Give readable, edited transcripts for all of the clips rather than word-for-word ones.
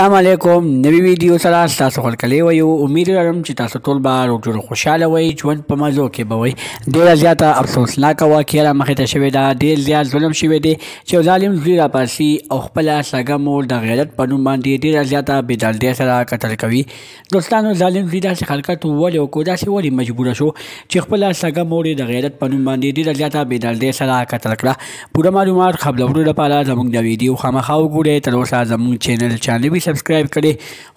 السلام علیکم. نوی ویډیو سره تاسو خپلې وایو. امید لرم چې تاسو ټول به ډېر خوشاله وئ، ژوند په مزو کې به وئ. ډېره زیاته افسوسناکه واقعه رامخې ته شوې ده. ډېر زیات ظلم شوی دی چې یو ظالم زوی راپاسي او خپله سږه مور د غیرت په نوم باندې ډېره زیاته بېدردۍ سره قتل کوي. دوستانو، ظالم زوی داسې حرکت ولې وکړو، داسې ولې مجبوره شو چې خپله سږه مور یې د غیرت په نوم باندې ډېره زیاته بېدردۍ سره قتل کړه؟ پوره معلومات خپلولو لپاره زموږ د ویډیو خامخا وګورئ. تر اوسه زموږ چینل چانه سبسکرایب کړئ،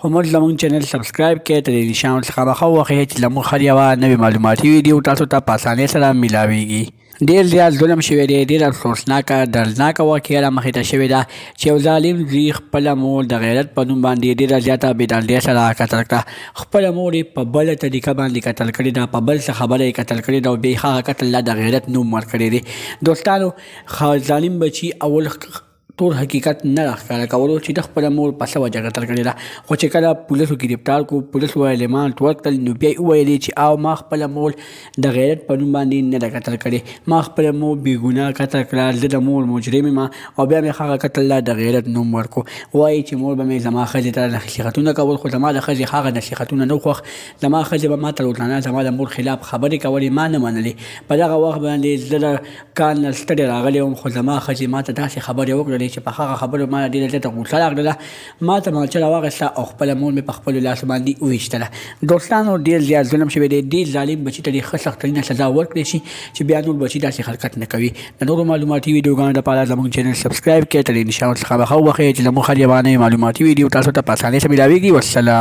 خو موږ زموږ چینل سبسکرایب کړئ، تر دې نشان څخه خامخا ووهئ چې زموږ هر یوه نوې معلوماتي ویډیو تاسو ته په اسانۍ سره میلاویږي. ډېر زیات ظلم شوی دی، ډېر افسوسناکه دردناکه واقعه رامخې ته شوې ده چې یو ظالم زوی خپله مور د غیرت په نوم باندې ډېره زیاته بېدردۍ سره قتل کړه. خپله مور یې په بله طریقه باندې قتل کړې ده، په بل څه خبره یې قتل کړې ده او بیا یې هغه قتل له د غیرت نوم ورکړی دی. دوستانو، ظالم بچي اول ټول حقیقت نه راښکاره کولو چې د خپله مور په څه وجه قتل کړې ده، خو چې کله پولیسو ګرفتار کړو، پولیسو ریمانډ ورکړل، نو بیا یې وویلې چې او ما خپله مور د غیرت په نوم باندې نه ده قتل کړې، ما خپله مور بېګناه قتل کړه، زه د مور مجرم یم او بیا مې هغه قتل له د غیرت نوم ورکړو. وایي چې مور به مې زما ښځې ته نصیحتونه کول، خو زما د ښځې هغه نصیحتونه نه خوښ. زما ښځې به ما ته روزانه زما د مور خلاف خبرې کولې، ما نه منلې. په دغه وخت باندې زه د کار نه ستړی راغلی وم، خو زما ښځې ما ته داسې خبرې وکړلې چې په هغه خبرو ما ډېره زیاته غوسه راغله. ما تمانچه راواخیسته او خپله مور مې په خپلو لاسو باندې وویشتله. دوستانو، ډېر زیات ظلم شوی دی. دې ظالم بچي ته دې ښه سخترینه سزا ورکړی شي چې بیا نور بچي داسې حرکت نه کوي. د نورو معلوماتي ویډیوګانو لپاره زموږ چینل سبسکرایب کړئ، تر دې نشان څخه خامخا ووهئ چې زموږ هر یوه نوې معلوماتي ویډیو تاسو ته په اسانۍ سره میلاویږي. والسلام.